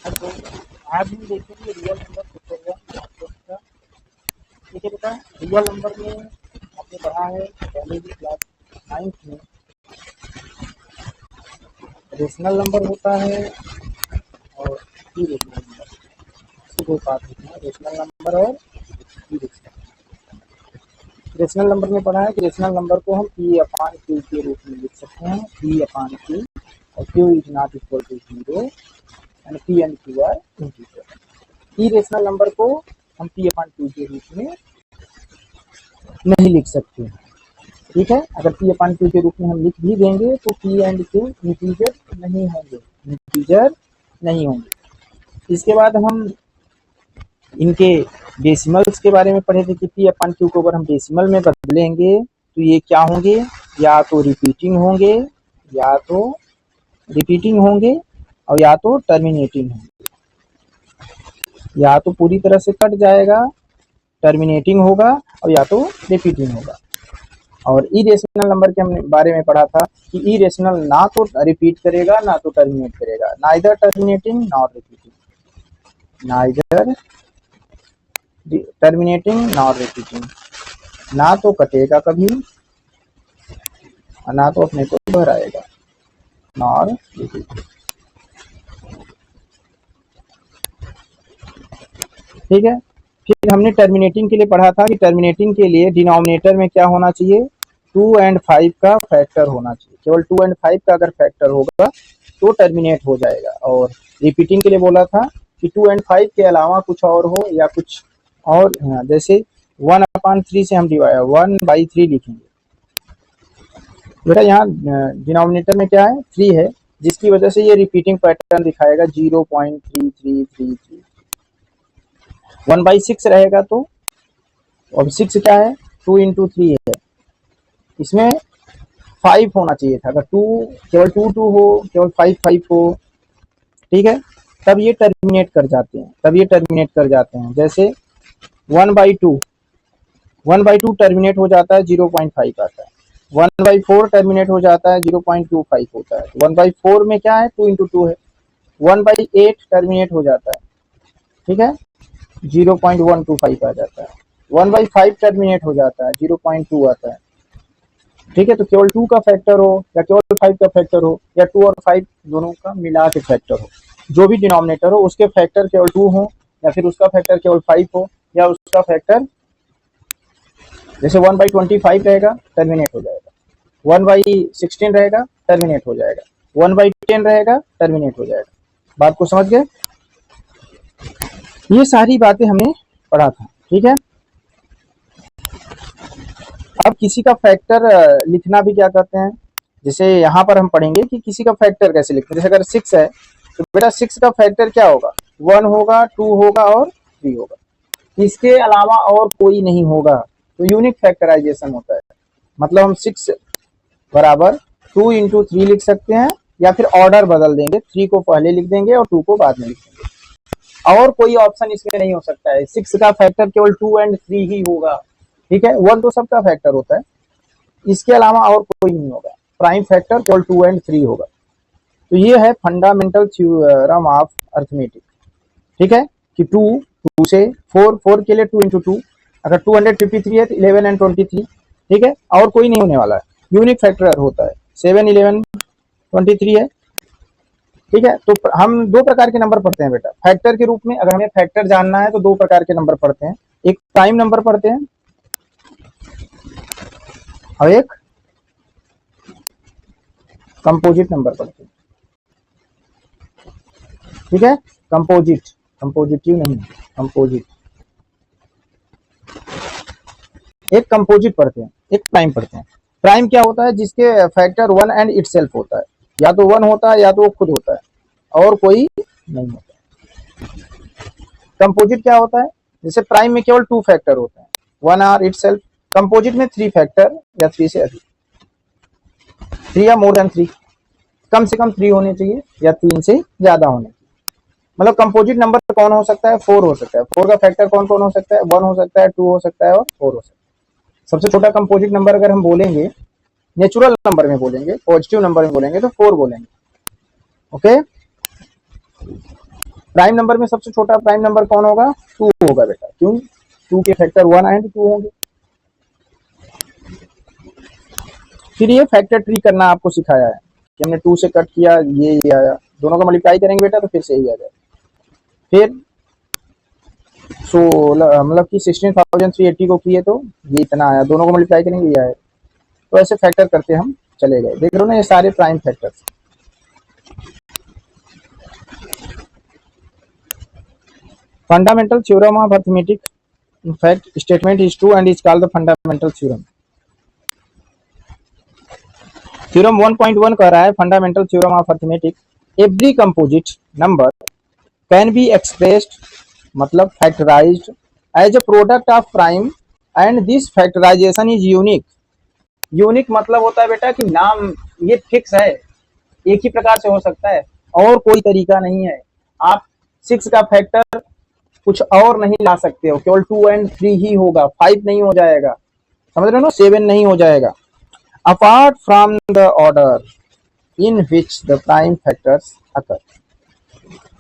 तो आज हम देखेंगे रियल नंबर का। ठीक है बेटा, रियल नंबर में आपने पढ़ा है पहले भी क्लास 9th में। रेशनल नंबर होता है और इरेशनल नंबर, इसके दो पार्ट होते हैं, रेशनल नंबर और इरेशनल। रेशनल नंबर में पढ़ा है कि रेशनल नंबर को हम पी अपान क्यू के रूप में लिख सकते हैं, पी अपान क्यू, और Q is not equal to 0 and P and Q are integer. Irrational number को हम पी अपान क्यू के रूप में नहीं लिख सकते। ठीक है, अगर पी अपान क्यू के रूप में हम लिख भी देंगे तो पी एंड क्यू इंटीजर नहीं होंगे, इंटीजर नहीं होंगे। इसके बाद हम इनके डेसिमल्स के बारे में पढ़े थे कि पी अपान क्यू को अगर हम डेसिमल में बदलेंगे तो ये क्या होंगे, या तो रिपीटिंग होंगे, या तो रिपीटिंग होंगे, और या तो टर्मिनेटिंग होंगे। या तो पूरी तरह से कट जाएगा, टर्मिनेटिंग होगा, और या तो रिपीटिंग होगा। और इरेशनल नंबर के हमने बारे में पढ़ा था कि इरेशनल ना तो रिपीट करेगा ना तो टर्मिनेट करेगा, neither terminating nor repeating, neither terminating nor repeating, ना तो कटेगा कभी और ना तो अपने को दोहराएगा, नॉर रिपीटिंग। ठीक है, फिर हमने टर्मिनेटिंग के लिए पढ़ा था कि टर्मिनेटिंग के लिए डिनोमिनेटर में क्या होना चाहिए, 2 और 5 का फैक्टर होना चाहिए। केवल 2 और 5 का अगर फैक्टर होगा तो टर्मिनेट हो जाएगा। और रिपीटिंग के लिए बोला था कि 2 और 5 के अलावा कुछ और हो, या कुछ और, जैसे 1/3 से हम डिवाइड 1/3 लिखेंगे। बेटा यहाँ डिनोमिनेटर में क्या है, 3 है, जिसकी वजह से ये रिपीटिंग पैटर्न दिखाएगा 0.3333। 1/6 रहेगा तो, अब 6 क्या है, 2 × 3 है, इसमें 5 होना चाहिए था। अगर 2 केवल 2 हो, केवल 5 हो, ठीक है, तब ये टर्मिनेट कर जाते हैं, जैसे 1/2 टर्मिनेट हो जाता है, 0.5 आता है। 1/4 टर्मिनेट हो जाता है, 0.25 होता है। 1/4 में क्या है, 2 × 2 है। 1/8 टर्मिनेट हो जाता है, ठीक है, 0.125 आ जाता है। 1/5 टर्मिनेट हो जाता है, 0.2 आता है। ठीक है, तो केवल 2 का फैक्टर हो या केवल 5 का फैक्टर हो, या 2 और 5 दोनों का मिला के फैक्टर हो, जो भी डिनोमिनेटर हो उसके फैक्टर केवल 2 हो, या फिर उसका फैक्टर केवल 5 हो, या उसका फैक्टर जैसे 1/25 रहेगा टर्मिनेट हो जाएगा, 1/16 रहेगा टर्मिनेट हो जाएगा, 1/10 रहेगा टर्मिनेट हो जाएगा। बात को समझ गए? ये सारी बातें हमने पढ़ा था। ठीक है, अब किसी का फैक्टर लिखना भी क्या कहते हैं, जैसे यहाँ पर हम पढ़ेंगे कि किसी का फैक्टर कैसे लिखते हैं। जैसे अगर 6 है तो बेटा 6 का फैक्टर क्या होगा, 1 होगा, 2 होगा और 3 होगा, इसके अलावा और कोई नहीं होगा, तो यूनिक फैक्टराइजेशन होता है। मतलब हम 6 बराबर 2 × 3 लिख सकते हैं, या फिर ऑर्डर बदल देंगे, 3 को पहले लिख देंगे और 2 को बाद में लिख देंगे। और कोई ऑप्शन इसमें नहीं हो सकता है। 6 का फैक्टर केवल 2 और 3 ही होगा। ठीक है, 1 तो सबका फैक्टर होता है, इसके अलावा और कोई नहीं होगा। प्राइम फैक्टर केवल 2 और 3 होगा। तो ये है फंडामेंटल थ्योरम ऑफ अर्थमेटिक। ठीक है, कि 2 से 4 के लिए 2 × 2, अगर 253 है तो 11 और 23। ठीक है, और कोई नहीं होने वाला है, यूनिक फैक्टर होता है, 7, 11, 23 है। ठीक है, तो हम 2 प्रकार के नंबर पढ़ते हैं बेटा फैक्टर के रूप में। अगर हमें फैक्टर जानना है तो 2 प्रकार के नंबर पढ़ते हैं, एक प्राइम नंबर पढ़ते हैं और एक कंपोजिट नंबर पढ़ते हैं। ठीक है, कंपोजिटिव नहीं, कंपोजिट। एक कंपोजिट पढ़ते हैं, एक प्राइम पढ़ते हैं। प्राइम क्या होता है, जिसके फैक्टर 1 एंड इटसेल्फ होता है, या तो 1 होता है या तो वो खुद होता है और कोई नहीं होता। कंपोजिट क्या होता है, जैसे प्राइम में केवल 2 फैक्टर होते हैं, 1 और इटसेल्फ। कंपोजिट में 3 फैक्टर या 3 से अधिक, 3 या मोर देन 3, कम से कम 3 होने चाहिए या 3 से ज्यादा होने चाहिए। मतलब कंपोजिट नंबर कौन हो सकता है, 4 हो सकता है। 4 का फैक्टर कौन कौन हो सकता है, 1 हो सकता है, 2 हो सकता है और 4 हो सकता है। सबसे छोटा कंपोजिट नंबर अगर हम बोलेंगे, नेचुरल नंबर में बोलेंगे, पॉजिटिव नंबर में बोलेंगे तो 4 बोलेंगे। ओके, प्राइम नंबर में सबसे छोटा प्राइम नंबर कौन होगा? 2 होगा बेटा। क्यों? 2 के फैक्टर 1 एंड 2 होंगे। फिर ये फैक्टर ट्री करना आपको सिखाया है कि हमने 2 से कट किया, ये आया, दोनों का मल्टीप्लाई करेंगे बेटा तो फिर से यही आ जाएगा। फिर मतलब कि 16,380 को किए तो ये इतना आया, दोनों को मल्टीप्लाई करेंगे ये आया। तो ऐसे फैक्टर करते हम चले गए। देख रहे हो ना, ये सारे prime factors. Fundamental theorem of arithmetic fact statement is true and is called the fundamental theorem. Theorem 1.1 कह रहा है fundamental theorem of arithmetic, every composite number can be expressed मतलब factorized as a product of prime and this factorization is unique. Unique मतलब होता है बेटा कि नाम ये फिक्स है, एक ही प्रकार से हो सकता है और कोई तरीका नहीं है। आप 6 का फैक्टर कुछ और नहीं ला सकते हो, केवल 2 एंड 3 ही होगा, 5 नहीं हो जाएगा, समझ रहे हो ना, 7 नहीं हो जाएगा। Apart from the order in which the prime factors occur.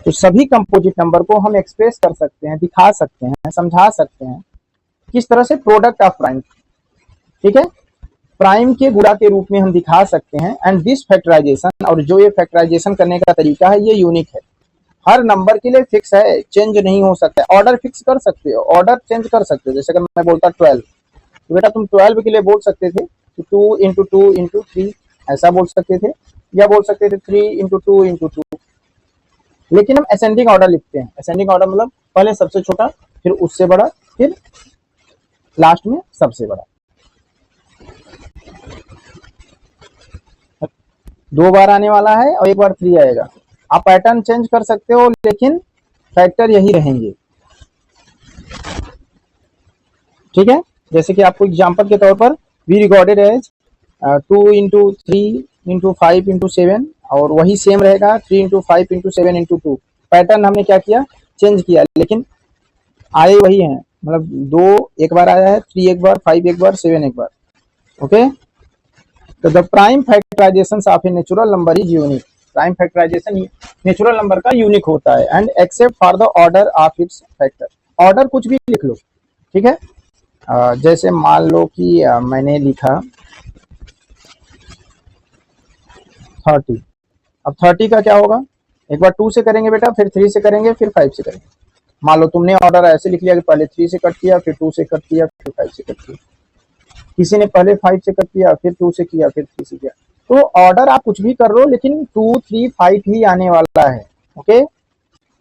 तो सभी कंपोजिट नंबर को हम एक्सप्रेस कर सकते हैं, दिखा सकते हैं, समझा सकते हैं किस तरह से? प्रोडक्ट ऑफ प्राइम, ठीक है, प्राइम के गुणा के रूप में हम दिखा सकते हैं। एंड दिस फैक्टराइजेशन, और जो ये फैक्टराइजेशन करने का तरीका है ये यूनिक है, हर नंबर के लिए फिक्स है, चेंज नहीं हो सकता है। ऑर्डर फिक्स कर सकते हो, ऑर्डर चेंज कर सकते हो। जैसे अगर मैं बोलता 12 तो बेटा तुम 12 के लिए बोल सकते थे कि 2 इंटू 2 इंटू 3 ऐसा बोल सकते थे, या बोल सकते थे 3 इंटू 2 इंटू 2। लेकिन हम असेंडिंग ऑर्डर लिखते हैं। असेंडिंग ऑर्डर मतलब पहले सबसे छोटा, फिर उससे बड़ा, फिर लास्ट में सबसे बड़ा। 2 बार आने वाला है और 1 बार 3 आएगा। आप पैटर्न चेंज कर सकते हो लेकिन फैक्टर यही रहेंगे, ठीक है। जैसे कि आपको एग्जांपल के तौर पर we recorded as 2 into 3 into 5 into 7, और वही सेम रहेगा 3 इंटू 5 इंटू 7 इंटू 2। पैटर्न हमने क्या किया? चेंज किया, लेकिन आए वही हैं। मतलब 2 एक बार आया है, 3 एक बार, 5 एक बार, 7 एक बार। ओके, तो the prime factorisation of a natural number is unique. Prime factorization natural number का यूनिक होता है। And except for the order of its factor. Order कुछ भी लिख लो, ठीक है। जैसे मान लो कि मैंने लिखा 30। अब 30 का क्या होगा? एक बार 2 से करेंगे बेटा, फिर 3 से करेंगे, फिर 5 से करेंगे। मान लो तुमने ऑर्डर ऐसे लिख लिया कि पहले 3 से कट किया, फिर 2 से कट किया, फिर 5 से कट किया। किसी ने पहले 5 से कट किया, फिर 2 से किया, फिर 3 से किया। तो ऑर्डर आप कुछ भी कर लो, लेकिन 2, 3, 5 ही आने वाला है। ओके,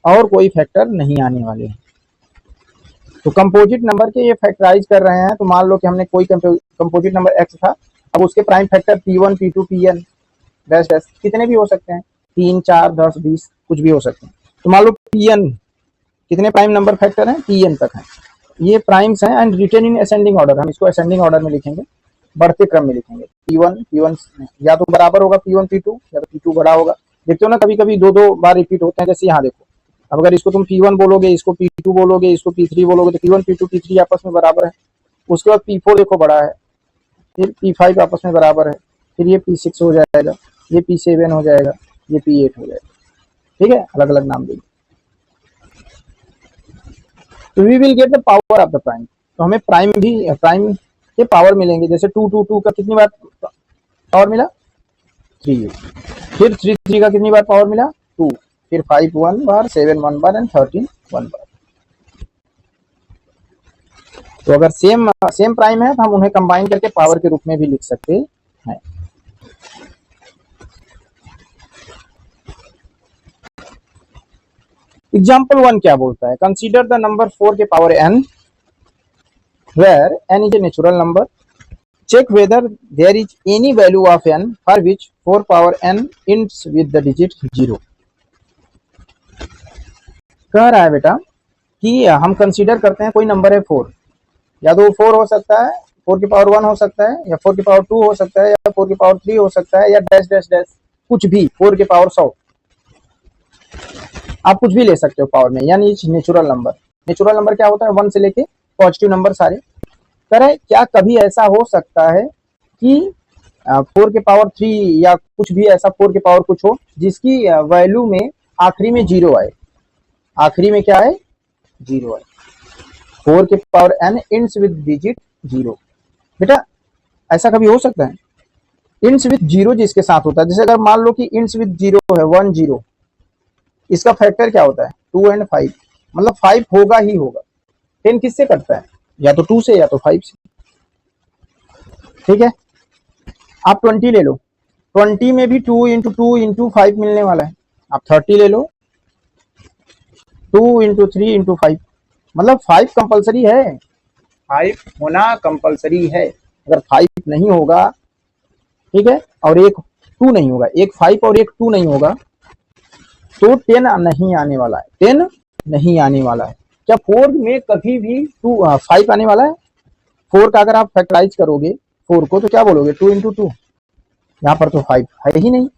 और कोई फैक्टर नहीं आने वाले हैं। तो कंपोजिट नंबर के ये फैक्टराइज कर रहे हैं। तो मान लो कि हमने कोई कंपोजिट नंबर एक्स था, अब उसके prime factor P1, P2, Pn dash dash कितने भी हो सकते हैं, 3, 4, 10, 20 कुछ भी हो सकते हैं। तो मान लो Pn कितने प्राइम नंबर फैक्टर हैं? Pn तक है, ये प्राइम्स हैं। And written in ascending order, हम इसको असेंडिंग ऑर्डर में लिखेंगे, बढ़ते क्रम में लिखेंगे। P1 या तो बराबर होगा P1 P2, या तो P2 बड़ा होगा। देखते हो ना, कभी कभी 2 बार रिपीट होते हैं। जैसे यहाँ देखो, अब अगर इसको तुम P1 बोलोगे, इसको P2 बोलोगे, इसको P3 बोलोगे, तो P1 P2 P3 आपस में बराबर है। उसके बाद P4 देखो बड़ा है, फिर P5 आपस में बराबर है, फिर ये P6 हो जाएगा, ये P7 हो जाएगा, ये P8 हो जाएगा, ठीक है, अलग अलग नाम देंगे। तो we will get the power of the prime. तो हमें प्राइम के पावर मिलेंगे। जैसे 2 का कितनी बार पावर मिला? 3। फिर 3 का कितनी बार पावर मिला? 2। फिर 5 1 बार, 7 1 बार एंड 13 1 बार। तो अगर सेम प्राइम है तो हम उन्हें कंबाइन करके पावर के रूप में भी लिख सकते हैं। एग्जाम्पल 1 क्या बोलता है? कंसीडर द नंबर 4 के power n where n is a natural number. Check whether there is any value of n for which 4 power n ends with the digit 0. कह रहा है बेटा कि हम कंसीडर करते हैं कोई नंबर है 4, या तो 4 हो सकता है, 4 की पावर 1 हो सकता है, या 4 की पावर 2 हो सकता है, या 4 की पावर 3 हो सकता है, या डैश डैश डैश कुछ भी, 4 की पावर 100, आप कुछ भी ले सकते हो पावर में। यानी नेचुरल नंबर क्या होता है? 1 से लेके पॉजिटिव नंबर सारे। करें क्या कभी ऐसा हो सकता है कि 4 के पावर 3 या कुछ भी ऐसा 4 के पावर कुछ हो जिसकी वैल्यू में आखिरी में 0 आए? आखिरी में क्या है, 0 है। 4 के power n ends with digit 0। बेटा ऐसा कभी हो सकता है, इंड्स विद 0 जिसके साथ होता है, जैसे अगर मान लो कि इंड्स विद 0 है 1 0, इसका फैक्टर क्या होता है 2 एंड 5, मतलब 5 होगा ही होगा। 10 किससे कटता है, या तो 2 से या तो 5 से, ठीक है। आप 20 ले लो, 20 में भी 2 इंटू 2 इंटू 5 मिलने वाला है। आप 30 ले लो, 2 इंटू 3 इंटू 5, मतलब 5 कंपलसरी है, 5 होना कंपलसरी है। अगर 5 नहीं होगा, ठीक है, और एक 2 नहीं होगा, एक 5 और एक 2 नहीं होगा, तो 10 नहीं आने वाला है, 10 नहीं आने वाला है। क्या 4 में कभी भी 5 आने वाला है? 4 का अगर आप फैक्टराइज करोगे 4 को, तो क्या बोलोगे 2 इंटू 2, यहाँ पर तो 5 है ही नहीं,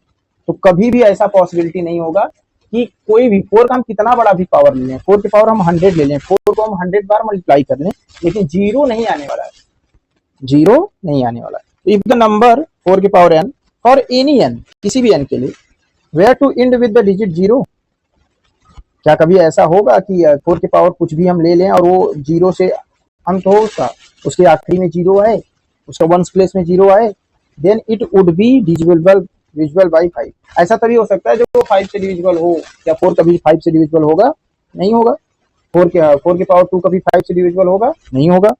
तो कभी भी ऐसा पॉसिबिलिटी नहीं होगा कि कोई भी 4 का हम कितना बड़ा भी पावर ले लें, 4 की पावर हम 100 ले लें, 4 को हम 100 बार मल्टीप्लाई कर लें, लेकिन 0 नहीं आने वाला है, 0 नहीं आने वाला है। इफ द नंबर 4 की power n for any n, किसी भी n के लिए, where to end with the digit 0, क्या कभी ऐसा होगा कि 4 की पावर कुछ भी हम ले लें और वो 0 से अंत हो, उसके आखिरी में 0 आए, उसका वंस प्लेस में 0 आए, then it would be divisible by 5। ऐसा तभी हो सकता है जब वो 5 से डिविजिबल हो। क्या 4 कभी 5 से डिविजिबल होगा? नहीं होगा। 4 की पावर 2 कभी 5 से डिविजिबल होगा? नहीं होगा।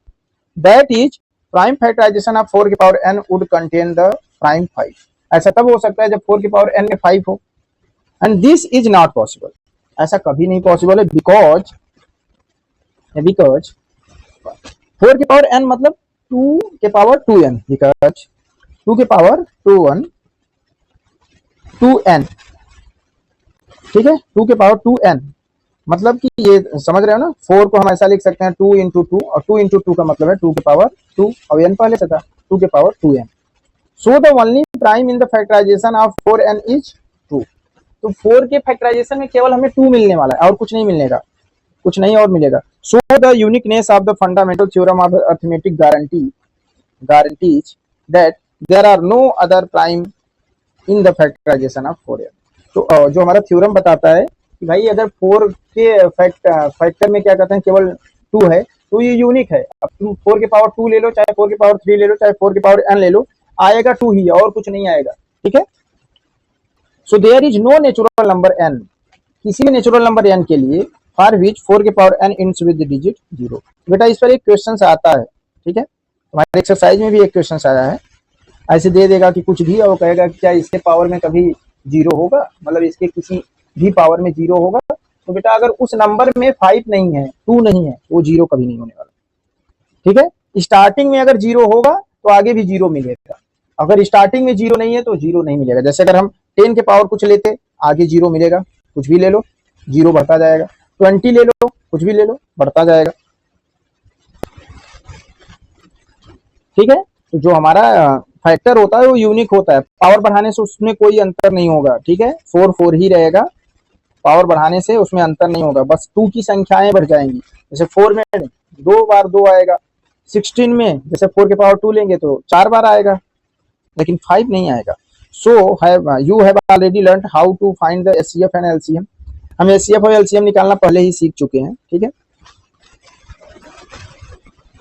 That is prime factorisation of 4 की power n would contain the prime 5। ऐसा तब हो सकता है जब 4 की पावर n में 5 हो, and this is not possible, ऐसा कभी नहीं पॉसिबल है, बिकॉज 4 की पावर n मतलब 2 के पावर 2n, बिकॉज 2 के पावर 2n, ठीक है, 2 के पावर 2n, मतलब कि ये समझ रहे हो ना, 4 को हम ऐसा लिख सकते हैं 2 इंटू 2, और 2 इंटू 2 का मतलब है 2 के पावर 2, और n पहले से था 2 के power 2n। So the only prime in the factorisation of 4n is 2। तो 4 के फैक्टराइजेशन में केवल हमें 2 मिलने वाला है, और कुछ नहीं मिलेगा, कुछ नहीं और मिलेगा। So the uniqueness of the fundamental theorem of arithmetic guarantees that there are no other prime in the factorisation of 4n। तो जो हमारा थ्योरम बताता है कि भाई अगर 4 के फैक्टर में क्या कहते हैं केवल 2 है, तो ये यूनिक है। अब तुम 4 के पावर 2 ले लो, चाहे 4 के पावर 3 ले लो, चाहे 4 के पावर n ले लो, आएगा 2 ही, और कुछ नहीं आएगा, ठीक है। So there is no natural number n, किसी भी नेचुरल नंबर n के लिए, फॉर विच 4 के power n ends with the digit 0। बेटा इस पर एक क्वेश्चन आता है, ठीक है, हमारे एक्सरसाइज में भी एक क्वेश्चन आया है, ऐसे दे देगा कि कुछ भी, और कहेगा कि क्या इसके पावर में कभी 0 होगा, मतलब इसके किसी भी पावर में 0 होगा। तो बेटा अगर उस नंबर में 5 नहीं है, 2 नहीं है, वो 0 कभी नहीं होने वाला, ठीक है। स्टार्टिंग में अगर 0 होगा तो आगे भी 0 मिलेगा, अगर स्टार्टिंग में 0 नहीं है तो 0 नहीं मिलेगा। जैसे अगर हम 10 के पावर कुछ लेते, आगे 0 मिलेगा, कुछ भी ले लो 0 बढ़ता जाएगा, 20 ले लो, कुछ भी ले लो, बढ़ता जाएगा, ठीक है। तो जो हमारा फैक्टर होता है वो यूनिक होता है, पावर बढ़ाने से उसमें कोई अंतर नहीं होगा, ठीक है, 4 4 ही रहेगा, पावर बढ़ाने से उसमें अंतर नहीं होगा, बस 2 की संख्याएं बढ़ जाएंगी। जैसे 4 में 2 बार 2 आएगा, 16 में जैसे 4 के पावर 2 लेंगे तो 4 बार आएगा, लेकिन 5 नहीं आएगा। So you have already learn how to find the HCF and LCM. हम एचसीएफ और एलसीएम निकालना पहले ही सीख चुके हैं, ठीक है।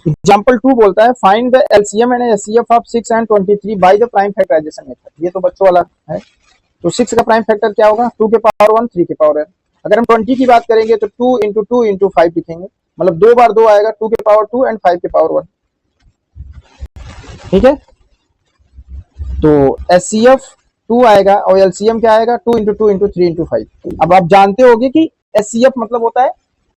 एग्जाम्पल 2 बोलता है find the LCM and HCF of 6 and 23 by the prime factorisation method. ये तो बच्चों वाला है। तो 6 का प्राइम फैक्टर क्या होगा, 2 के पावर 1, 3 के पावर n। अगर हम 20 की बात करेंगे तो 2 इंटू 2 इंटू 5 लिखेंगे, मतलब 2 बार 2 आएगा, 2 के पावर 2 एंड 5 के पावर 1, ठीक है। तो एचसीएफ 2 आएगा और एलसीएम क्या आएगा, 2 इंटू 2 इंटू 3 इंटू 5। अब आप जानते होंगे कि एचसीएफ मतलब होता है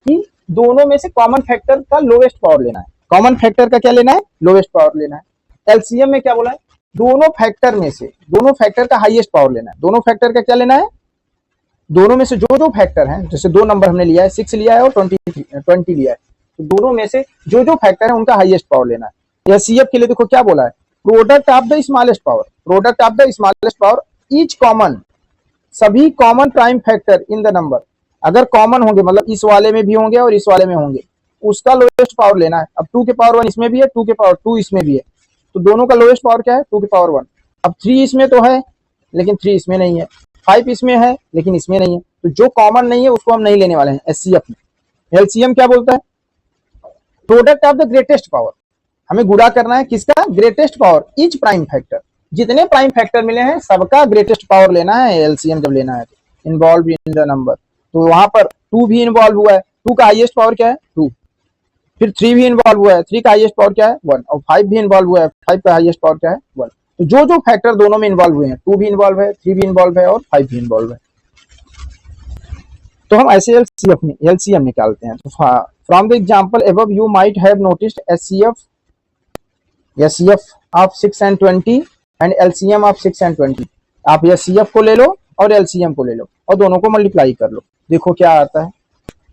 कि दोनों में से कॉमन फैक्टर का लोवेस्ट पावर लेना है। कॉमन फैक्टर का क्या लेना है, लोवेस्ट पावर लेना है। एलसीएम में क्या बोला है, दोनों फैक्टर में से दोनों फैक्टर का हाईएस्ट पावर लेना है। दोनों फैक्टर का क्या लेना है, दोनों में से जो जो फैक्टर हैं, जैसे 2 नंबर हमने लिया है, 6 लिया है और 20 लिया है, तो दोनों में से जो जो फैक्टर है उनका हाईएस्ट पावर लेना है। एचसीएफ के लिए देखो क्या बोला है, product of the smallest power, product of the smallest power each common, सभी common prime factor in the number, अगर कॉमन होंगे मतलब इस वाले में भी होंगे और इस वाले में होंगे, उसका लोएस्ट पावर लेना है। अब 2 के पावर 1 इसमें भी है, 2 के पावर 2 इसमें भी है, तो दोनों का लोएस्ट पावर क्या है, 2 के पावर 1। अब 3 इसमें तो है लेकिन 3 इसमें नहीं है, 5 इसमें है लेकिन इसमें नहीं है, तो जो कॉमन नहीं है उसको हम नहीं लेने वाले हैं एचसीएफ में। एलसीएम क्या बोलता है? Product of the greatest power. हमें गुणा करना है किसका? Greatest power, each prime factor. जितने प्राइम फैक्टर मिले हैं सबका ग्रेटेस्ट पावर लेना है एलसीएम जब लेना है तो। इन्वॉल्व इन द नंबर, तो वहां पर 2 भी इन्वॉल्व हुआ है, 2 का हाईएस्ट पावर क्या है? 2। फिर 3 भी इन्वॉल्व हुआ है, 3 का हाईएस्ट पावर क्या है? 1। और 5 भी इन्वॉल्व हुआ है, 5 का हाईएस्ट पावर क्या है? 1। तो जो जो फैक्टर दोनों में इन्वॉल्व हुए हैं, 2 भी इन्वॉल्व है, 3 भी इन्वॉल्व है और 5 भी इन्वॉल्व है, तो हम ऐसे एलसीएम निकालते हैं। तो from the example above you might have noticed HCF of 6 and 20 and LCM of 6 and 20। आप एचसीएफ को ले लो और एलसीएम को ले लो और दोनों को मल्टीप्लाई कर लो, देखो क्या आता है।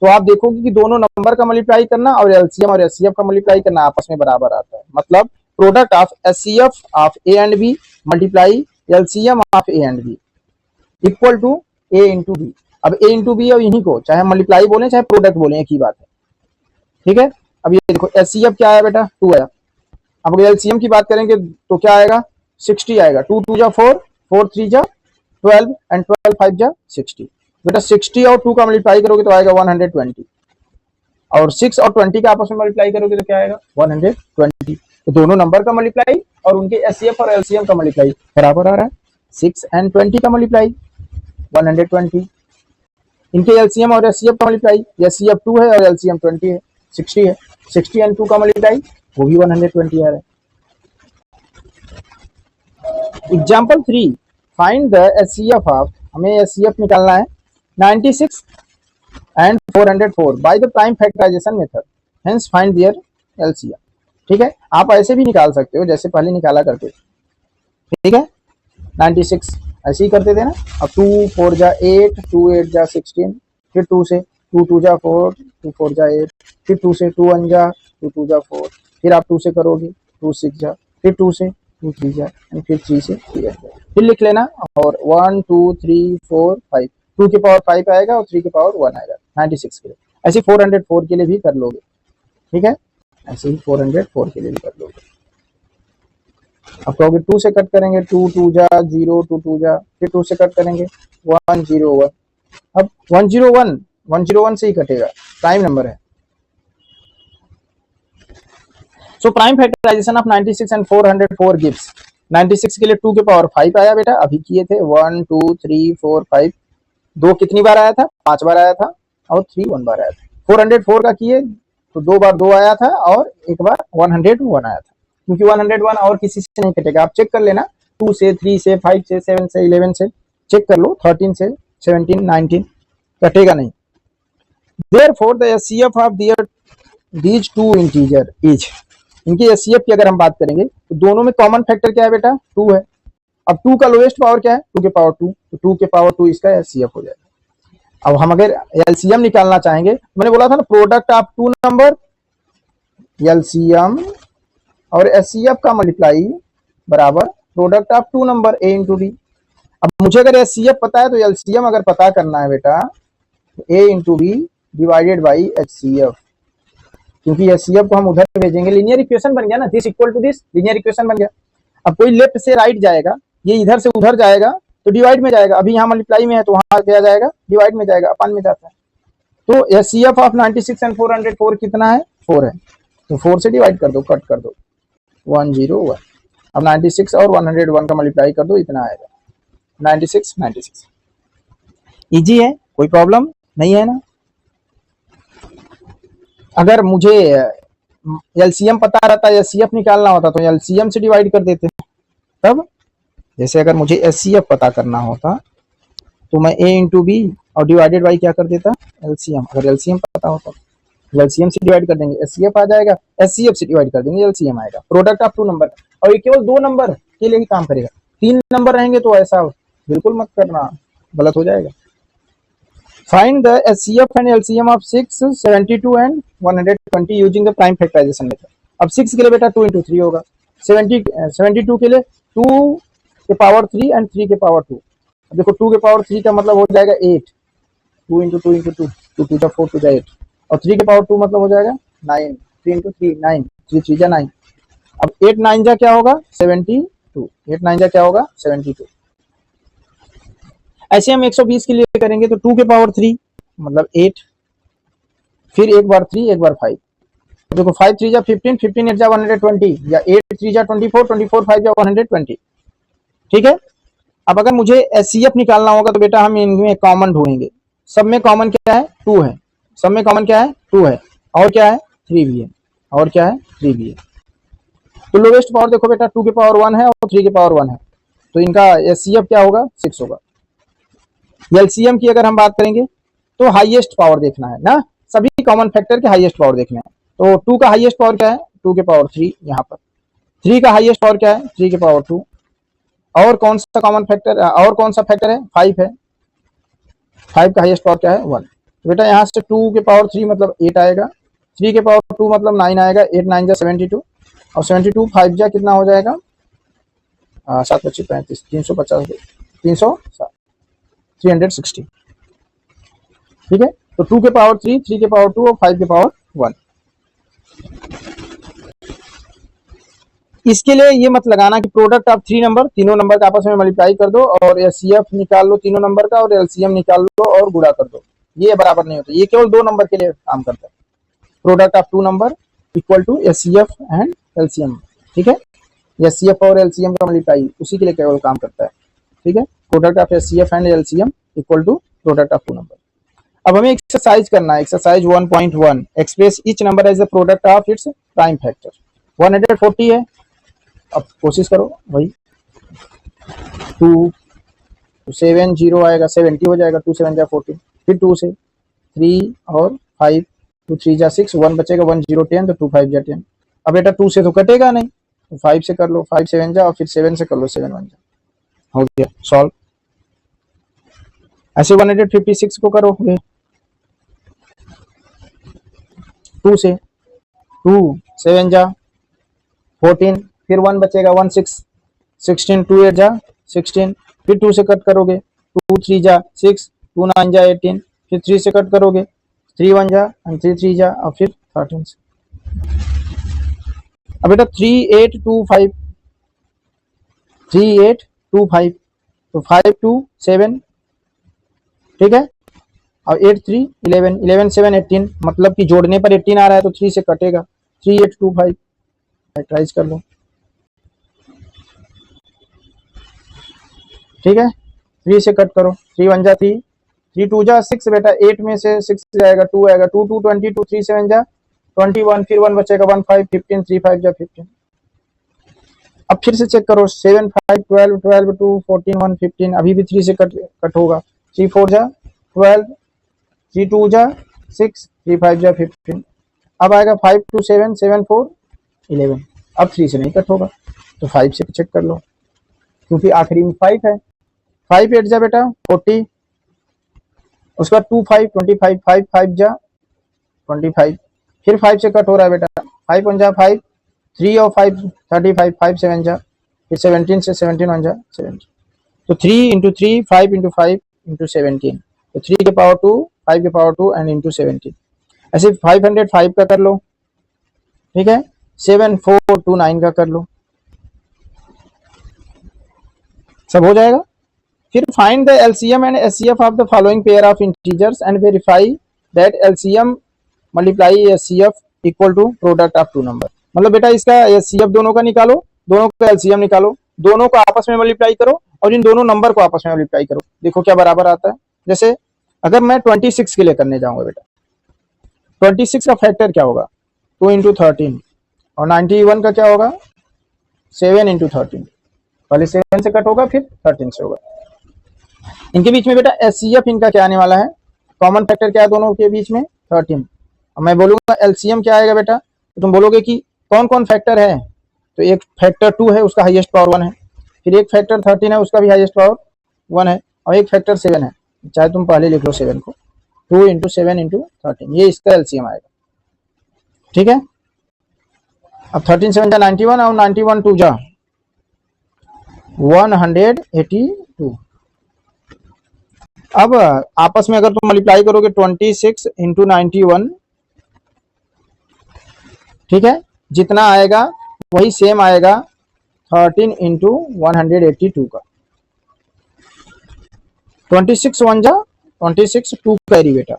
तो आप देखोगे कि दोनों नंबर का मल्टीप्लाई करना और एलसीएम और एचसीएफ का मल्टीप्लाई करना आपस में बराबर आता है। मतलब product of HCF of A and B multiply LCM of A and B equal to A into B. अब ए इंटू बी और इन्हीं को चाहे मल्टीप्लाई बोले चाहे प्रोडक्ट बोले, एक ही बात है, ठीक है। अब ये देखो एचसीएफ क्या है बेटा? 2 आया। अब अगर एलसीएम की बात करेंगे तो क्या आएगा? 60 आएगा। 2 2 जा 4, 4 3 जा 12 एंड 12 5 जा 60। बेटा 60 और 2 का मल्टीप्लाई करोगे तो आएगा 120, और 6 और 20 का आपस में मल्टीप्लाई करोगे तो क्या आएगा? 120। तो दोनों नंबर का मल्टीप्लाई और उनके एचसीएफ और एलसीएम का मल्टीप्लाई बराबर आ रहा है। 6 and 20 का मल्टीप्लाई 120, इनके एलसीएम और एचसीएफ का मल्टीप्लाई, एचसीएफ 2 है और एलसीएम 20 है, 60 है। 60 and 2 का मल्टीप्लाई वो भी 120 आ रहा है। Example 3, find the HCF of, हमें एचसीएफ निकालना है 96 and 404 by the prime factorisation method, hence find their LCM. ठीक है, आप ऐसे भी निकाल सकते हो जैसे पहले निकाला करते थे, ठीक है। 96 ऐसे ही करते थे ना। अब 2 4 जा 8, 2 8 जा 16, फिर 2 से 2 2 जा 4, 2 4 जा 8, फिर 2 से 2 1 जा 2 2 जा 4, फिर आप 2 से करोगे 2 6 जा, फिर 2 से 2 3 जा, फिर 3 से 3 जा, फिर लिख लेना। और 1 2 3 4 5, 2 के पावर 5 आएगा और 3 के पावर 1 आएगा 96 के लिए। ऐसे 404 के लिए भी कर लोगे, ठीक है। ऐसे ही 404 के लिए भी कर लोगे। अब कहोगे 2 से कट करेंगे, 2 2 जा 0, 2 2 जा, फिर 2 से कट करेंगे 1 0 1। अब 101 से ही कटेगा, प्राइम नंबर है। So prime factorisation of 96 and 404 gives, 96 के लिए 2 के पावर 5 आया बेटा, अभी किए थे 1 2 3 4 5, 2 कितनी बार आया था? 5 बार आया था, और 3 1 बार आया था। 404 का किए तो 2 बार 2 आया था और एक बार 101 आया था, क्योंकि 101 और किसी से नहीं कटेगा। आप चेक कर लेना, 2 से 3 से 5 से 7 से 11 से चेक कर लो, 13 से 17 19 कटेगा नहीं। Therefore the HCF of these two integer each, इनकी एचसीएफ की अगर हम बात करेंगे तो दोनों में कॉमन फैक्टर क्या है बेटा? 2 है। अब 2 का लोएस्ट पावर क्या है? 2 के पावर 2, तो 2 के पावर 2 इसका एचसीएफ हो जाएगा। अब हम अगर एलसीएम निकालना चाहेंगे, मैंने बोला था ना प्रोडक्ट ऑफ 2 नंबर, एलसीएम और एचसीएफ का मल्टीप्लाई बराबर product of 2 number A into D. अब मुझे अगर एचसीएफ पता है तो एलसीएम अगर पता करना है बेटा तो A into D divided by HCF, क्योंकि एचसीएफ को हम उधर भेजेंगे। लीनियर इक्वेशन बन गया ना, this equal to this, linear equation बन गया। अब कोई लेफ्ट से राइट जाएगा, ये इधर से उधर जाएगा तो डिवाइड में जाएगा। अभी यहाँ मल्टीप्लाई में है तो वहां क्या जाएगा? डिवाइड में जाएगा, अपान में जाता है। तो एचसीएफ ऑफ 96 एंड 404 कितना है? 4 है, तो 4 से डिवाइड कर दो, कट कर दो 101। अब 96 और 101 का मल्टीप्लाई कर दो, इतना आएगा 96 96। इजी है, कोई प्रॉब्लम नहीं है ना। अगर मुझे एलसीएम पता रहता, एचसीएफ निकालना होता तो एलसीएम से डिवाइड कर देते। तब जैसे अगर मुझे एचसीएफ पता करना होता तो मैं ए इंटू बी और डिवाइडेड बाई क्या कर देता? एलसीएम। अगर एलसीएम पता होता तो एलसीएम से डिवाइड कर देंगे, एचसीएफ आ जाएगा, एचसीएफ से डिवाइड कर देंगे, एलसीएम आएगा। प्रोडक्ट ऑफ 2 नंबर, और ये केवल 2 नंबर के लिए ही काम करेगा। 3 नंबर रहेंगे तो ऐसा बिल्कुल मत करना, गलत हो जाएगा। Find the HCF and LCM of 6, 72 and 120 using the prime factorization method. अब 6 के लिए बेटा 2 into 3 होगा, 72 के लिए 2 के पावर 3 and 3 के पावर 2। अब देखो 2 के पावर 3 का मतलब हो जाएगा 8, 2 into 2 into 2, 2 2 जा 4 2 जा 8, और 3 के पावर 2 मतलब हो जाएगा 9, 3 into 3 9, 3 3 जा 9। अब 8 9 जा क्या होगा? 72, 8 9 जा क्या होगा? 72। ऐसे हम 120 के लिए करेंगे तो 2 के पावर 3 मतलब 8, फिर एक बार 3 एक बार 5। देखो 5 3 जा 15, 15 8 जा 120, या 8 3 जा 24, 24 5 जा 120। ठीक है। अब अगर मुझे एचसीएफ निकालना होगा तो बेटा हम इनमें कॉमन ढूंढेंगे। सब में कॉमन क्या है? 2 है। सब में कॉमन क्या है? 2 है। और क्या है? 3 भी है। और क्या है? 3 भी है। तो लोवेस्ट पावर देखो बेटा 2 के पावर 1 है और 3 के पावर 1 है, तो इनका एचसीएफ क्या होगा? 6 होगा। एलसीएम की अगर हम बात करेंगे तो हाईएस्ट पावर देखना है ना, सभी कॉमन फैक्टर के हाईएस्ट पावर देखने हैं। तो 2 का हाईएस्ट पावर क्या है? 2 के पावर 3 यहाँ पर। 3 का हाईएस्ट पावर क्या है? 3 के पावर 2। और कौन सा कॉमन फैक्टर, और कौन सा फैक्टर है? 5 है। 5 का हाईएस्ट पावर क्या है? 1। तो बेटा यहाँ से 2 के पावर 3 मतलब 8 आएगा, 3 के पावर 2 मतलब 9 आएगा, 8 9 जा 72, और 72 5 जा कितना हो जाएगा? 7 25 35, 350, 360। ठीक है। तो 2 के पावर 3, 3 के पावर 2 और 5 के पावर 1। इसके लिए ये मत लगाना कि प्रोडक्ट ऑफ 3 नंबर, तीनों नंबर का आपस में मल्टीप्लाई कर दो और एचसीएफ निकाल लो तीनों नंबर का और एलसीएम निकाल लो और गुणा कर दो। ये बराबर नहीं होता, ये केवल 2 नंबर के लिए काम करता है। Product of 2 number equal to HCF and LCM. ठीक है। एचसीएफ और एलसीएम का मल्टीप्लाई उसी के लिए केवल काम करता है। ठीक है। Product of HCF and LCM equal to product of 2 number. अब हमें एक्सरसाइज करना है, exercise 1.1, express each number as the product of its prime factor. 140 है। अब कोशिश करो भाई, 2 7 0 आएगा, 70 हो जाएगा, 2 7 जा 14, फिर 2 से 3 और 5, 2 3 जा 6, 1 बचेगा, 1 0 10, तो 2 5 जा 10। अब बेटा 2 से तो कटेगा नहीं, तो 5 से कर लो, 5 7 जा, और फिर 7 से कर लो, 7 1 जा, हो गया सॉल्व। ऐसे 156 को करोगे 2 से, 2 7 जा 14, फिर 1 बचेगा, 1 6 16, 2 8 जा 16, फिर 2 से कट करोगे, 2 3 जा 6, 2 9 जा 18, फिर 3 से कट करोगे, 3 1 जा और 3 3 जा, और फिर 13 से। अब बेटा 3 8 2 5, 3 8 2 5, तो 5 2 7, ठीक है, और 8 3 11, 11 7 18, मतलब कि जोड़ने पर 18 आ रहा है तो 3 से कटेगा, 3 8 2 5, ट्राइज कर लो। ठीक है। 3 से कट करो, 3 1 जा 3, 3 2 जा 6, बेटा 8 में से 6 जाएगा, 2 आएगा, 2 2 22, 3 7 जा 21, फिर 1 बचेगा, 1 5 15, 3 5 जा 15। अब फिर से चेक करो, 7 5 12 12 2 14 1 15, अभी भी 3 से कट होगा, 3 4 जा 12, 3 2 जा 6, 3 5 जा 15। अब आएगा 5 2 7 7 4 11, अब 3 से नहीं कट होगा, तो 5 से चेक कर लो, क्योंकि आखिरी में 5 है। 5 8 जा बेटा 40, उसके बाद 2 5 25, 5 5 जा 25, फिर 5 से कट हो रहा है बेटा, 5 1 जा 5, 3 और 5 35, 5 7 जा, फिर 17 से 17 1 जा 17, तो 3 इंटू 3 5 इंटू 5 इंटू 17, तो 3 के पावर 2 5 के पावर 2 एंड इंटू 17। ऐसे 505 का कर लो। ठीक है। 7429 का कर लो, सब हो जाएगा। फिर find the LCM and HCF of the following pair of integers and verify that LCM multiply HCF equal to product of 2 number. मतलब बेटा इसका एचसीएफ दोनों का निकालो, दोनों का एलसीएम निकालो, दोनों को आपस में मल्टीप्लाई करो और इन दोनों नंबर को आपस में मल्टीप्लाई करो, देखो क्या बराबर आता है। जैसे अगर मैं 26 के लिए करने जाऊंगा बेटा, 26 का फैक्टर क्या होगा? 2 इंटू 13, और 91 का क्या होगा? 7 इंटू 13, पहले 7 से कट होगा, फिर 13 से होगा। इनके बीच में बेटा एचसीएफ इनका क्या आने वाला है? कॉमन फैक्टर क्या है दोनों के बीच में? 13। अब मैं बोलूंगा एलसीएम क्या आएगा बेटा, तो तुम बोलोगे कि कौन कौन फैक्टर है, तो एक फैक्टर 2 है उसका हाईएस्ट पावर 1 है, फिर एक फैक्टर 13 है उसका भी हाईएस्ट पावर 1 है, और एक फैक्टर 7 है, चाहे तुम पहले लिख लो 7 को, 2 इंटू 7 इंटू 13, ये इसका एलसीएम आएगा। ठीक है। अब 13 7 जा 91, और 91 2 जा 182। अब आपस में अगर तुम मल्टीप्लाई करोगे 26 इंटू 91, ठीक है, जितना आएगा वही सेम आएगा 13 इंटू 182 का। 26 वन जा 26, 2 कैरी बेटा,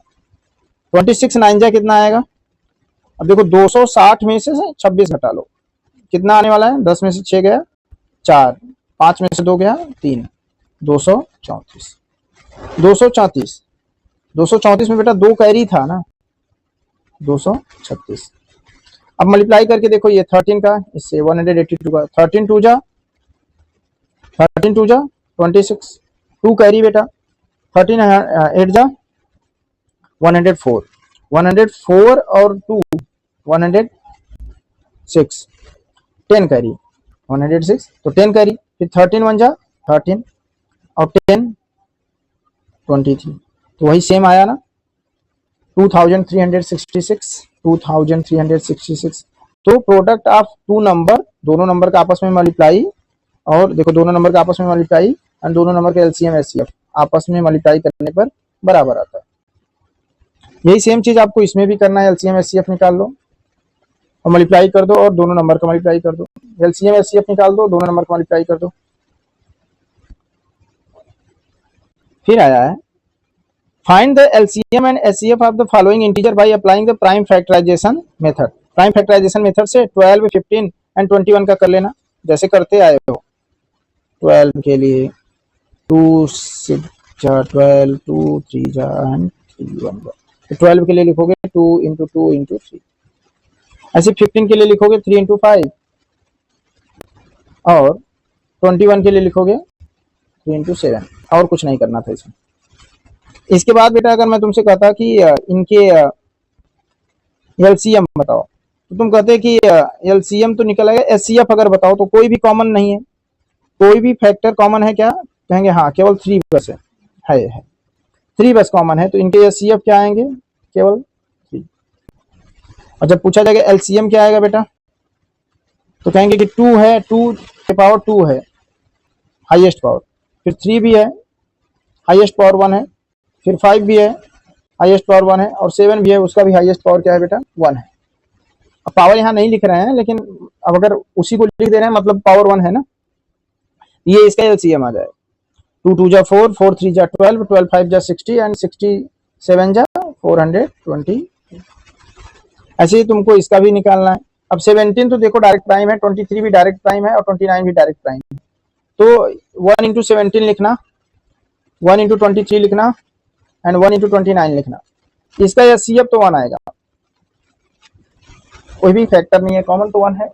26 9 जा कितना आएगा? अब देखो 260 में से 26 घटा लो, कितना आने वाला है? 10 में से 6 गया 4, 5 में से 2 गया 3, 234। 234 में बेटा 2 कैरी था ना, 236। अब मल्टीप्लाई करके देखो ये 13 का इससे 182 का, 13 2 जा 26, 2 कैरी बेटा, 13 8 जा 104, 104 और 2 106, 10 कैरी 106, तो 10 कैरी, फिर 13 वन जा 13 और 10 23, तो वही सेम आया ना 2366। तो प्रोडक्ट ऑफ टू नंबर, दोनों नंबर का आपस में मल्टीप्लाई, और देखो दोनों नंबर का आपस में मल्टीप्लाई एंड दोनों नंबर का एलसीएम एचसीएफ आपस में मल्टीप्लाई करने पर बराबर आता है। यही सेम चीज आपको इसमें भी करना है, एलसीएम एचसीएफ निकाल लो और मल्टीप्लाई कर दो, और दोनों नंबर का मल्टीप्लाई कर दो, एलसीएम एचसीएफ निकाल दो, दोनों नंबर का मल्टीप्लाई कर दो। फिर आया है find the LCM and HCF of the following integer by applying the prime factorisation method. Prime factorisation method से 12, 15 एंड 21 का कर लेना जैसे करते आए हो। 12 के लिए 2 6 जा 12, 2 3 जा एंड 3 1। तो 12 के लिए लिखोगे 2 इंटू 2 इंटू 3। ऐसे 15 के लिए लिखोगे 3 इंटू 5, और 21 के लिए लिखोगे 3 इंटू 7। और कुछ नहीं करना था इसमें। इसके बाद बेटा अगर मैं तुमसे कहता कि इनके एलसीएम बताओ, तो तुम कहते कि एलसीएम तो निकल आएगा, एचसीएफ अगर बताओ तो कोई भी कॉमन नहीं है, कोई भी फैक्टर कॉमन है क्या? कहेंगे हाँ, केवल 3 बस है 3 बस कॉमन है, तो इनके एचसीएफ क्या आएंगे? केवल 3। और जब पूछा जाएगा एलसीएम क्या आएगा बेटा, तो कहेंगे कि 2 है, 2 के पावर 2 है हाईएस्ट पावर, फिर 3 भी है हाईएस्ट पावर 1 है, फिर 5 भी है हाईएस्ट पावर 1 है, और 7 भी है, उसका भी हाईएस्ट पावर क्या है बेटा? 1 है। अब पावर यहाँ नहीं लिख रहे हैं, लेकिन अब अगर उसी को लिख दे रहे हैं मतलब पावर 1 है ना, ये इसका एलसीएम आ जाए। 2 2 जा 4, 4 3 जा 12, 12 5 जा 60 एंड 67 जा 420। ऐसे ही तुमको इसका भी निकालना है। अब 17 तो देखो डायरेक्ट प्राइम है, 23 भी डायरेक्ट प्राइम है, और 29 भी डायरेक्ट प्राइम है, तो 1 इंटू 17 लिखना, 1 इंटू 23 लिखना एंड 1 इंटू 29 लिखना। इसका एचसीएफ तो 1 आएगा, कोई भी फैक्टर नहीं है, कॉमन तो 1 है।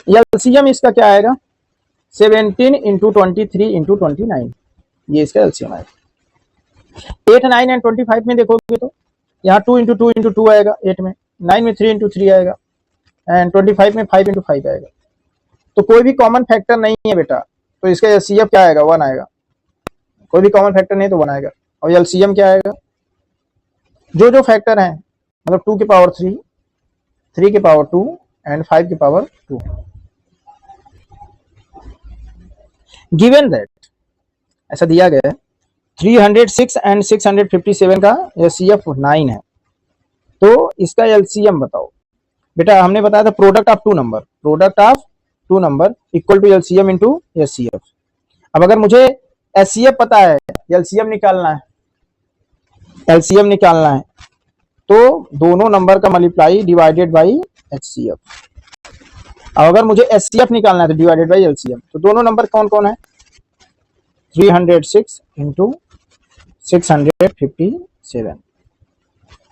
एलसीएम इसका क्या आएगा? 17 इंटू 23 इंटू 29, ये इसका एलसीएम आएगा। 8 9 एंड 25 में देखोगे तो यहाँ 2 इंटू 2 इंटू 2 आएगा 8 में, 9 में 3 इंटू 3 आएगा, एंड 25 में 5 इंटू 5 आएगा। तो कोई भी कॉमन फैक्टर नहीं है बेटा, तो इसका एचसीएफ क्या आएगा? 1 आएगा। कोई भी कॉमन फैक्टर नहीं तो 1 आएगा। और एलसीएम क्या आएगा? जो फैक्टर है, मतलब 2 की पावर 3, 3 की पावर 2 एंड 5 की पावर 2। गिवन दैट, ऐसा दिया गया है 306 एंड 657 का एचसीएफ 9 है, तो इसका एलसीएम बताओ। बेटा हमने बताया था product of two number equal to LCM into HCF. अब अगर मुझे एचसीएफ पता है, एलसीएम निकालना है, तो दोनों नंबर का मल्टीप्लाई डिवाइडेड बाई एचसीएफ। अब अगर मुझे एचसीएफ निकालना है तो डिवाइडेड बाई एलसीएम। तो दोनों नंबर कौन कौन है? 306 इंटू 657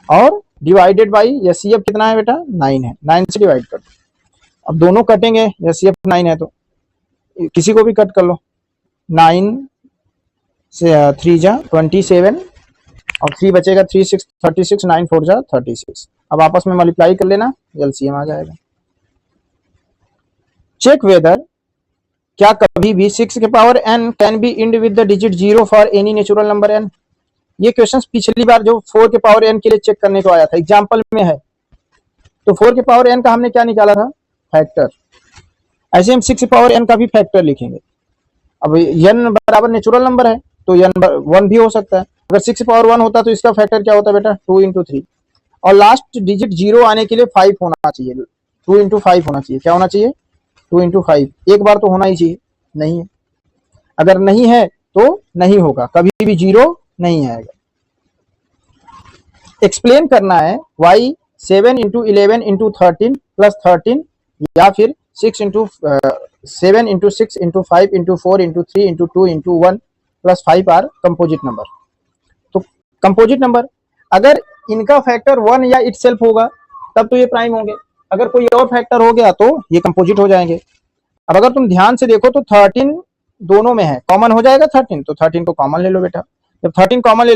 और डिवाइडेड बाई एचसीएफ कितना है बेटा? 9 है, 9 से डिवाइड कर दो। अब दोनों कटेंगे, एचसीएफ 9 है तो किसी को भी कट कर लो। 9 से 3 जा 27 और 3 बचेगा 3 6 36, 9 4 जा 36। अब आपस में मल्टीप्लाई कर लेना, एलसीएम आ जाएगा। चेक वेदर, क्या कभी भी 6 के power n can be end with the digit 0 for any natural number n। ये क्वेश्चन पिछली बार जो 4 के पावर n के लिए चेक करने को आया था, एग्जाम्पल में है। तो 4 के पावर n का हमने क्या निकाला था? फैक्टर। ऐसे हम 6 के पावर n का भी फैक्टर लिखेंगे। अब n बराबर नेचुरल नंबर है तो n 1 भी हो सकता है। अगर 6 के पावर 1 होता तो इसका फैक्टर क्या होता बेटा? 2 इंटू 3, और लास्ट डिजिट 0 आने के लिए 5 होना चाहिए, 2 इंटू 5 होना चाहिए। क्या होना चाहिए? 2 इंटू 5, एक बार तो होना ही चाहिए। नहीं है, अगर नहीं है तो नहीं होगा, कभी भी 0 नहीं आएगा। एक्सप्लेन करना है वाई 7 इंटू 11 इंटू 13 प्लस 13 या फिर 6 into 7 into 6 into 5 into 4 into 3 into 2 into 1 plus 5 are composite number. तो कंपोजिट नंबर अगर इनका फैक्टर 1 या इटसेल्फ होगा तब तो ये प्राइम होंगे, अगर कोई और फैक्टर हो गया तो ये कंपोजिट हो जाएंगे। अब अगर तुम ध्यान से देखो तो 13 दोनों में है, कॉमन हो जाएगा 13, तो 13 को कॉमन ले लो बेटा। जब 13 कॉमन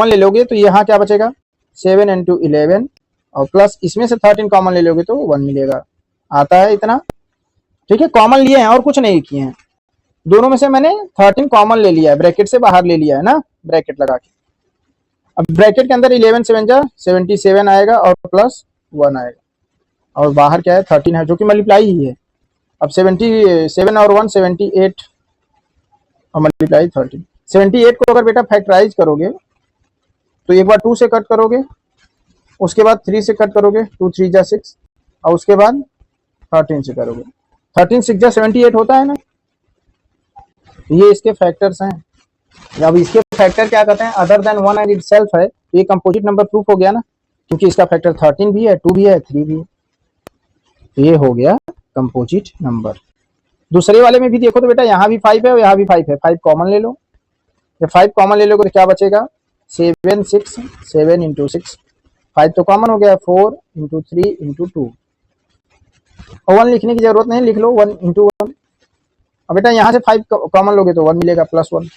ले लोगे तो यहाँ क्या बचेगा 7 इंटू 11 और प्लस इसमें से 13 कॉमन ले लोगे तो 1 मिलेगा। आता है इतना, ठीक है। कॉमन लिए हैं और कुछ नहीं किए हैं, दोनों में से मैंने 13 कॉमन ले लिया है, ब्रैकेट से बाहर ले लिया है ना, ब्रैकेट लगा के। अब ब्रैकेट के अंदर 11 7 जा 77 आएगा और प्लस 1 आएगा, और बाहर क्या है 13 है जो कि मल्टीप्लाई ही है। अब 77 और 1 78 और मल्टीप्लाई 13। 78 को अगर बेटा फैक्टराइज करोगे तो एक बार 2 से कट करोगे, उसके बाद 3 से कट करोगे, 2 3 जा 6 और उसके बाद 13 से करोगे, 13 6 जा 78 होता है ना। ये इसके फैक्टर्स हैं। अब इसके फैक्टर क्या कहते हैं, अदर देन 1 एंड इटसेल्फ है, तो ये कंपोजिट नंबर प्रूफ हो गया ना, क्योंकि इसका फैक्टर 13 भी है, 2 भी है, 3 भी है, तो ये हो गया कंपोजिट नंबर। दूसरे वाले में भी देखो तो बेटा यहाँ भी 5 है और यहाँ भी 5 है, 5 कॉमन ले लो। जब 5 कॉमन ले लोगे तो क्या बचेगा 7 6 7 इंटू 6, 5 तो कॉमन हो गया, 4 इंटू 3 इंटू 2 और 1 लिखने की जरूरत नहीं, लिख लो 1 इंटू 1। अब बेटा यहाँ से 5 कॉमन लोगे तो 1 मिलेगा प्लस 1।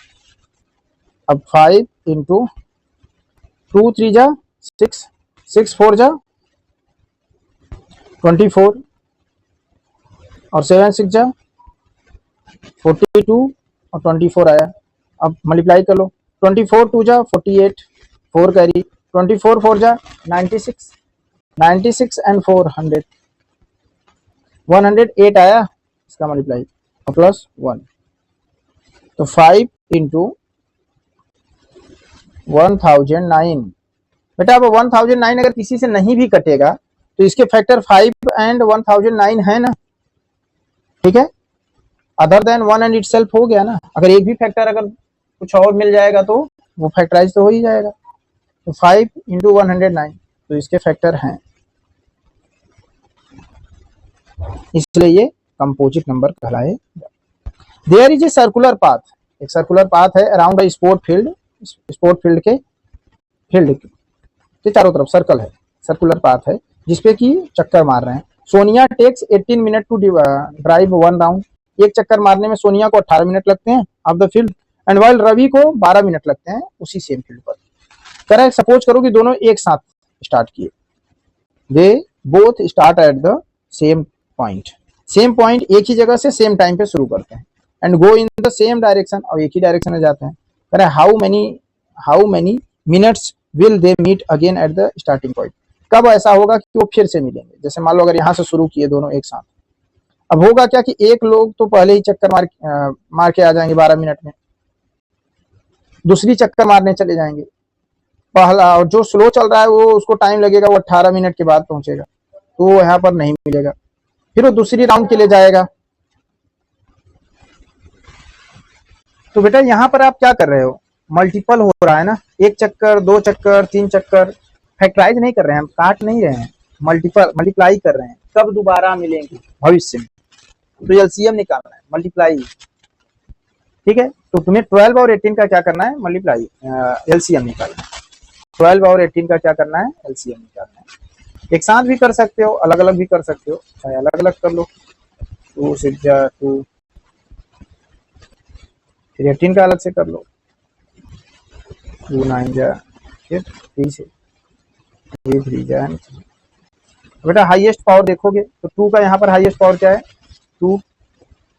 अब 5 इंटू 2 3 जा 6 6 4 जा 24 और 7 6 जा 42 और 24 आया। अब मल्टीप्लाई कर लो, 24 2 जा 48, 4 कैरी, 24 4 जा 96, 96 एंड 4 100, 108 आया इसका मल्टीप्लाई और प्लस 1। तो 5 इंटू 1009 बेटा। अब 1009 अगर किसी से नहीं भी कटेगा तो इसके फैक्टर 5 एंड 1009 है ना, ठीक है। अदर देन 1 एंड इटसेल्फ हो गया ना, अगर एक भी फैक्टर अगर कुछ और मिल जाएगा तो वो फैक्टराइज तो हो ही जाएगा। तो 5 इंटू 109 तो इसके फैक्टर हैं, इसलिए ये कंपोजिट नंबर कहलाए। There is a circular path, एक सर्कुलर पाथ है अराउंड अ स्पोर्ट फील्ड के चारों तरफ सर्कल है, सर्कुलर पाथ है जिसपे कि चक्कर मार रहे हैं। Sonia takes 18 minute to drive 1 round, एक चक्कर मारने में सोनिया को 18 मिनट लगते हैं of the field, and while Ravi को 12 मिनट लगते हैं उसी सेम फील्ड पर। करेक्ट, सपोज करो कि दोनों एक साथ स्टार्ट किए, they both start at the same point, एक ही जगह से सेम टाइम पे शुरू करते हैं, and go in the same direction, और एक ही डायरेक्शन में जाते हैं। Correct, how many minutes will they meet again at the starting point, कब ऐसा होगा कि वो फिर से मिलेंगे। जैसे मान लो अगर यहाँ से शुरू किए दोनों एक साथ, अब होगा क्या कि एक लोग तो पहले ही चक्कर मार के आ जाएंगे 12 मिनट में, दूसरी चक्कर मारने चले जाएंगे पहला, और जो स्लो चल रहा है वो उसको टाइम लगेगा, वो 18 मिनट के बाद पहुंचेगा, तो वो यहाँ पर नहीं मिलेगा, फिर वो दूसरी राउंड के लिए जाएगा। तो बेटा यहाँ पर आप क्या कर रहे हो, मल्टीपल हो रहा है ना, एक चक्कर 2 चक्कर 3 चक्कर, फैक्टराइज नहीं कर रहे हैं हम, काट नहीं रहे हैं, मल्टीप्लाई कर रहे हैं, कब दोबारा मिलेंगे भविष्य में, तो एलसीएम निकालना है, मल्टीप्लाई, ठीक है। तो तुम्हें 12 और 18 का क्या करना है, मल्टीप्लाई, एलसीएम निकालना है। 12 और 18 का क्या करना है, एलसीएम निकालना है। एक साथ भी कर सकते हो, अलग अलग भी कर सकते हो, चाहे अलग अलग कर लो, 2 6 जा 2, फिर 18 का अलग से कर लो, 2 9 जा, फिर 3 से 3 जा। बेटा हाईएस्ट पावर देखोगे तो 2 का यहाँ पर हाईएस्ट पावर क्या है 2,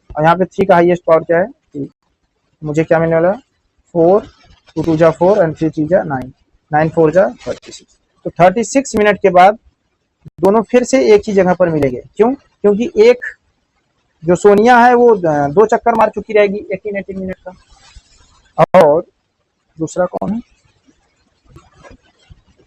और यहाँ पे 3 का हाईएस्ट पावर क्या है 3, मुझे क्या मिलने वाला 4, 2 2 जा 4 एंड 3 3 जा 9, 9 4 जा 36। तो 36 मिनट के बाद दोनों फिर से एक ही जगह पर मिलेंगे, क्यों, क्योंकि एक जो सोनिया है वो 2 चक्कर मार चुकी रहेगी 18 मिनट का, और दूसरा कौन है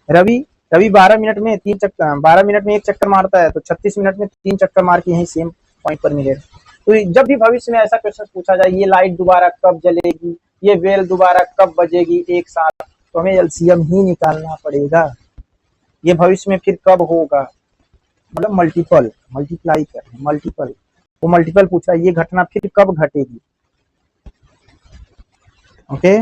रवि 12 मिनट में 3 चक्कर, 12 मिनट में 1 चक्कर मारता है, तो 36 मिनट में 3 चक्कर मार के यहीं सेम पॉइंट पर मिलेगा। तो जब भी भविष्य में ऐसा क्वेश्चन पूछा जाए ये लाइट दोबारा कब जलेगी, ये बेल दोबारा कब बजेगी एक साथ, तो हमें एलसीएम ही निकालना पड़ेगा। ये भविष्य में फिर कब होगा, मतलब मल्टीपल, मल्टीप्लाई कर मल्टीपल, वो मल्टीपल पूछा ये घटना फिर कब घटेगी। ओके